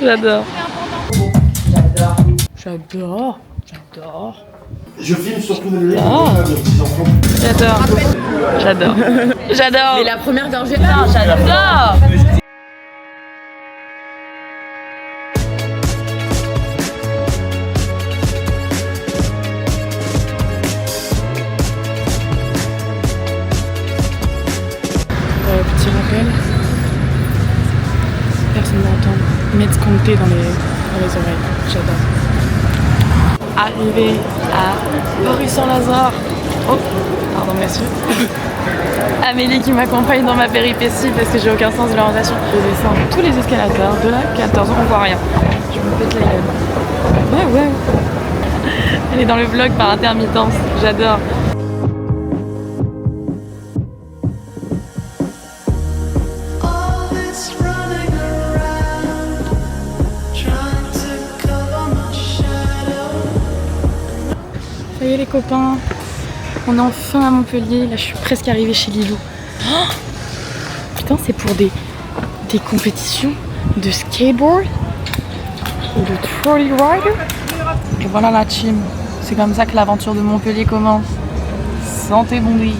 J'adore. Je filme surtout les J'adore. Mais la première gorgée, J'adore. Petit rappel, personne n'entend, mettre compter dans les oreilles, j'adore. Arrivé à Paris-Saint-Lazare. Oh, pardon messieurs. Amélie qui m'accompagne dans ma péripétie parce que j'ai aucun sens de l'orientation. Je descends tous les escalators de la 14, on voit rien. Je me pète la gueule. Ouais. Elle est dans le vlog par intermittence, j'adore. Ça y est les copains, on est enfin à Montpellier, là je suis presque arrivée chez Lilou. Oh putain, c'est pour des compétitions de skateboard ou de trolley rider. Et voilà la team, c'est comme ça que l'aventure de Montpellier commence. Santé Bondy.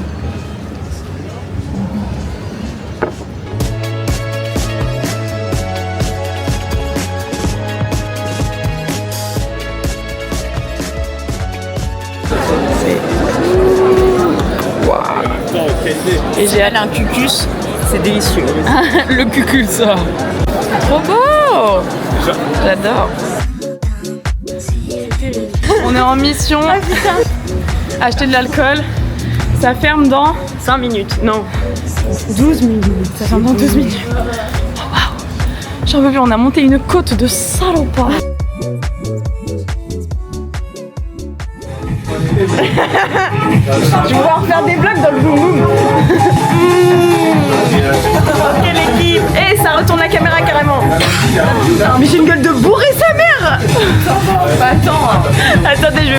Et j'ai allé un cucus, c'est délicieux. Le cucus, ça. Trop beau. J'adore. On est en mission. Acheter de l'alcool. Ça ferme dans 5 minutes, non. 12 minutes. Ça ferme dans 12 minutes. Oh, wow. J'en veux plus, on a monté une côte de salopard. Je vais pouvoir faire des vlogs dans le boom boom. Quelle équipe. Et ça retourne la caméra carrément. Mais j'ai une gueule de bourré sa mère. Bah, attendez, je vais...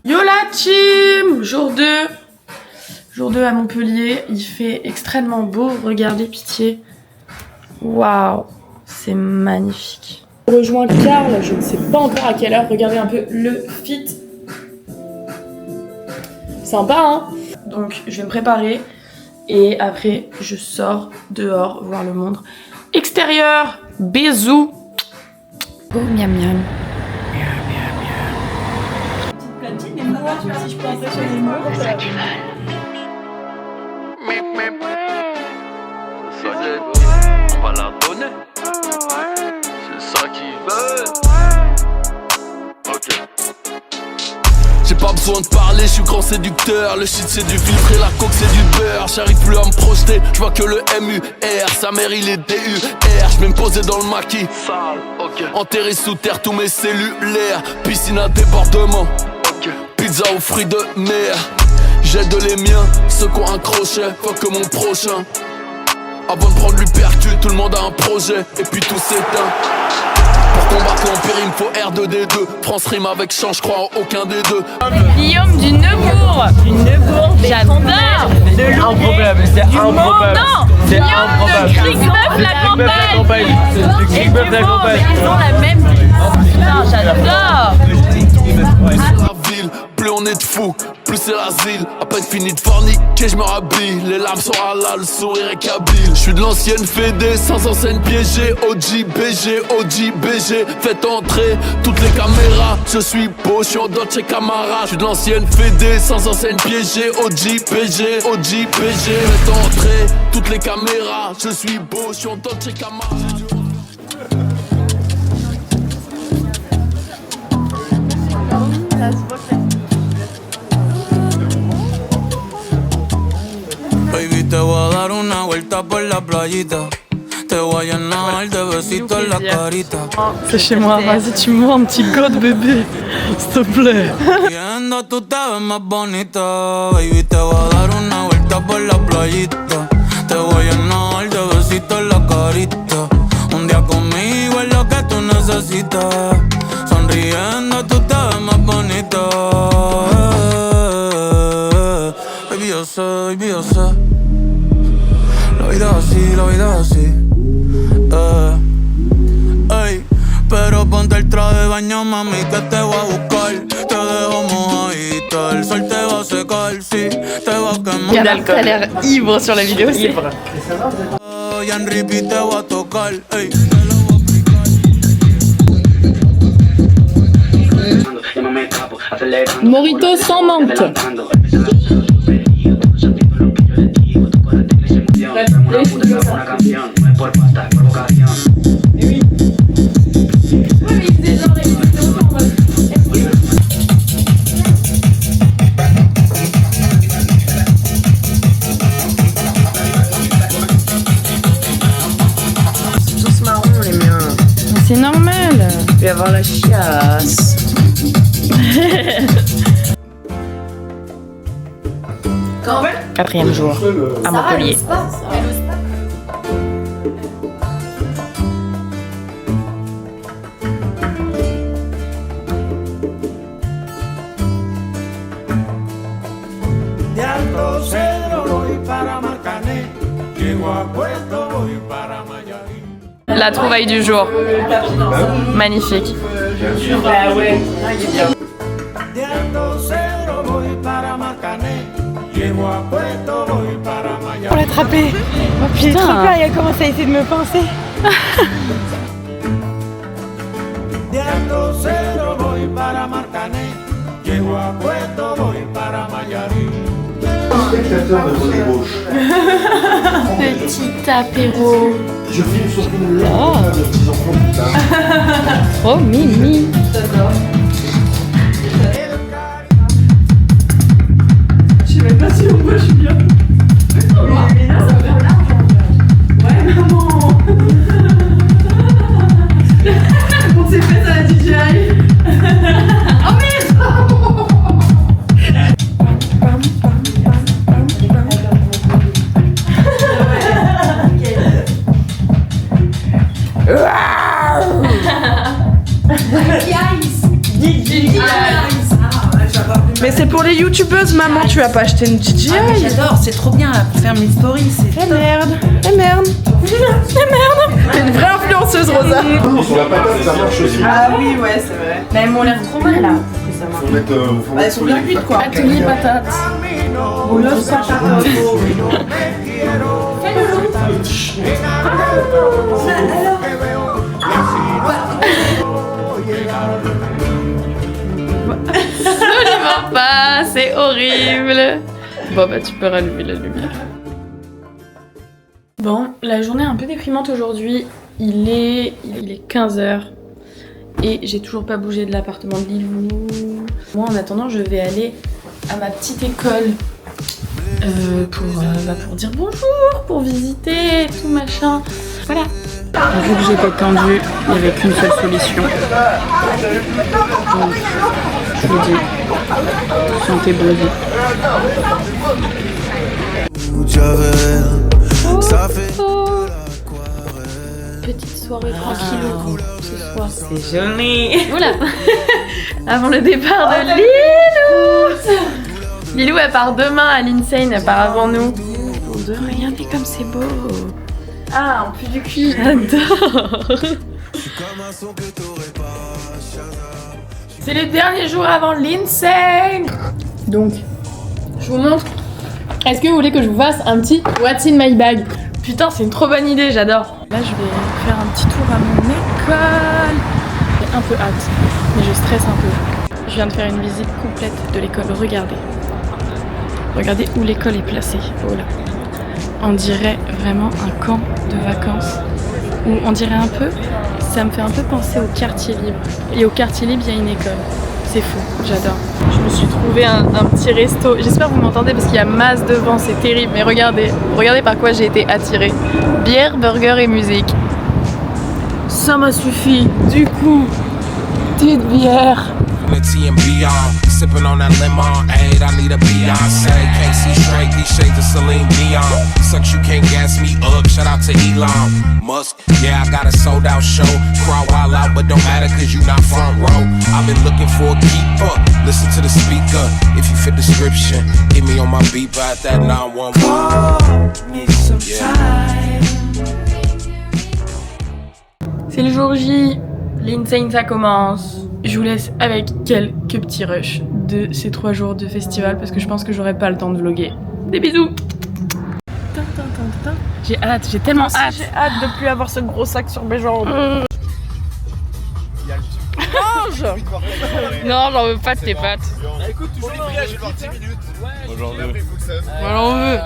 Yo la team! Jour 2 à Montpellier, il fait extrêmement beau, regardez, pitié. Waouh, c'est magnifique. Je rejoins Karl, je ne sais pas encore à quelle heure, regardez un peu le fit. Sympa hein? Donc je vais me préparer et après je sors dehors voir le monde extérieur. Bisous! Oh miam miam. Si je peux impressionner le monde, c'est ça qu'ils veulent. On va la donner. C'est ça qu'ils veulent. Ok. J'ai pas besoin de parler, je suis grand séducteur. Le shit c'est du filtre et la coke c'est du beurre. J'arrive plus à me projeter, je vois que le MUR. Sa mère il est DUR. Je vais me poser dans le maquis. Enterré sous terre tous mes cellulaires. Piscine à débordement. Pizza aux fruits de mer. J'aide les miens, ceux qui ont un crochet. Faut que mon prochain. Avant de prendre l'hypercute, tout le monde a un projet. Et puis tout s'éteint. Pour combattre l'empire, il me faut R2D2. France rime avec chant, je crois en aucun des deux. Guillaume du Neubourg. J'adore. Improbable, c'est improbable. Non, c'est Guillaume improbable. de Cricbeuf la campagne. Du Cricbeuf la campagne. Ils ont la même. Putain, j'adore. La ville, plus on est de fous, plus c'est l'asile. À peine fini de forniquer, je me rhabille. Les larmes sont halal, le sourire est kabyle. Je suis de l'ancienne Fédé, sans enseigne piégée. OG, BG, OG, BG. Faites entrer toutes les caméras. Je suis beau, je suis en Dolce Camara. Je suis de l'ancienne Fédé, sans enseigne piégée. OG, BG, OG, BG. Faites entrer toutes les caméras. Je suis beau, je suis en Dolce Camara. playita. Te voy a llenar de besitos en la carita. C'est chez moi, vas-y, tu me vois un petit god bébé, s'il te plaît. Viendo tú te ves más bonita, baby, te voy a dar una vuelta por la playita. Te voy a llenar de besitos en la carita. Un día conmigo es lo que tú necesitas. Sonriendo tú te ves más bonita. Baby, yo sé. La vida es así. Ey, pero ponte el traje de baño, mami, que te voy a buscar. Te dejo mojadita, el sol te va a secar, sí, te va a quemar. T'as l'air ivre sur la vidéo aussi. Y en repeat te voy a tocar, ey. Morito sans menthe. Tous marrons les miens. C'est normal. Je vais avoir la chiasse. Quatrième jour à Montpellier. La trouvaille du jour. Magnifique. Pour l'attraper. Oh putain, trop peur, il a commencé à essayer de me pincer. Spectateur de côté gauche. Petit apéro. Je filme surtout les petits enfants plus tard. Oh Mimi. Je sais même pas si on voit Julien. Mais là, ça me fait large. Ouais, maman. On s'est fait à la DJI. Oh merde. Mais c'est pour les youtubeuses, maman, tu vas pas acheter une DJI. Ah, mais j'adore, c'est trop bien là, pour faire mes stories, c'est top. Merde. T'es une vraie influenceuse, Rosa. Sur la patate, ça marche aussi. Ah oui, ouais, c'est vrai. Mais elles m'ont l'air trop mal là. Faut mettre, Elles sont bien cuites, quoi. Atelier patate. Rouleuse patate. Absolument pas, c'est horrible. Bon bah tu peux rallumer la lumière. Bon, la journée est un peu déprimante aujourd'hui. Il est 15h et j'ai toujours pas bougé de l'appartement de Lilou. Moi en attendant je vais aller à ma petite école pour dire bonjour, pour visiter, tout machin. Voilà. Vu que j'étais tendue, il n'y avait qu'une seule solution. Donc, je vous dis, sentez bon vie. Petite soirée tranquille ce soir. C'est joli. Oula. Avant le départ de Lilou. Lilou elle part demain à l'Insane, elle part avant nous. Regardez comme c'est beau. Ah, en plus du cul. J'adore. C'est le dernier jour avant l'Insane. Donc, je vous montre. Est-ce que vous voulez que je vous fasse un petit What's in my bag? Putain, c'est une trop bonne idée, j'adore. Là, je vais faire un petit tour à mon école. J'ai un peu hâte, mais je stresse un peu. Je viens de faire une visite complète de l'école. Regardez. Regardez où l'école est placée. Oh là. On dirait vraiment un camp de vacances. Ou on dirait un peu, ça me fait un peu penser au quartier libre. Et au quartier libre, il y a une école. C'est fou, j'adore. Je me suis trouvé un petit resto. J'espère que vous m'entendez parce qu'il y a masse devant, c'est terrible. Mais regardez par quoi j'ai été attirée. Bière, burger et musique. Ça m'a suffi. Du coup, petite bière. Tea and beyond, sipping on that lemon aid. I need a Beyonce. Can't see straight, these shades of Celine Dion. Sucks, you can't gas me up. Shout out to Elon Musk. Yeah, I got a sold out show. Crowd wild out, but don't matter cause you not front row. I've been looking for a keeper. Listen to the speaker. If you fit description, hit me on my beat at that 911. C'est le jour J. L'Insane ça commence. Je vous laisse avec quelques petits rushs de ces 3 jours de festival parce que je pense que j'aurai pas le temps de vlogger. Des bisous. J'ai hâte, j'ai tellement hâte. J'ai hâte de plus avoir ce gros sac sur mes jambes. Mange. Non, j'en veux pas de tes pattes. Écoute, toujours je vais voir 10 minutes. Ouais, j'en veux. Moi j'en veux.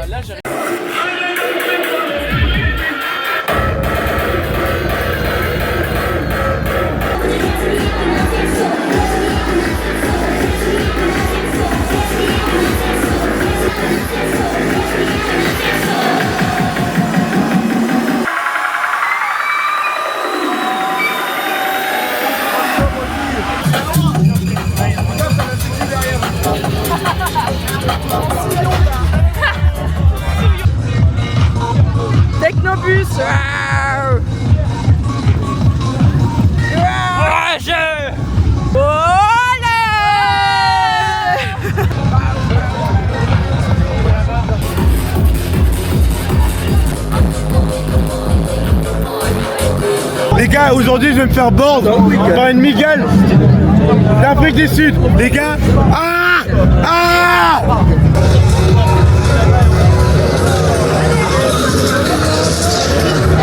Technobus. Les gars, aujourd'hui je vais me faire board par une migale d'Afrique du Sud. Les gars,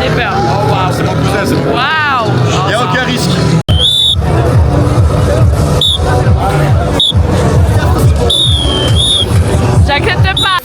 J'ai peur. Oh waouh, c'est mon cousin, c'est mon Waouh. Il n'y a aucun risque. J'accepte pas.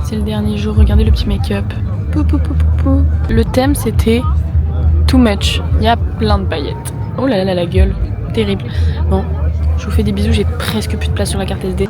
C'est le dernier jour, regardez le petit make-up. Pou, pou, pou, pou, pou. Le thème c'était Too Much. Il y a plein de paillettes. Oh là là, la gueule. Terrible. Bon, je vous fais des bisous, j'ai presque plus de place sur la carte SD.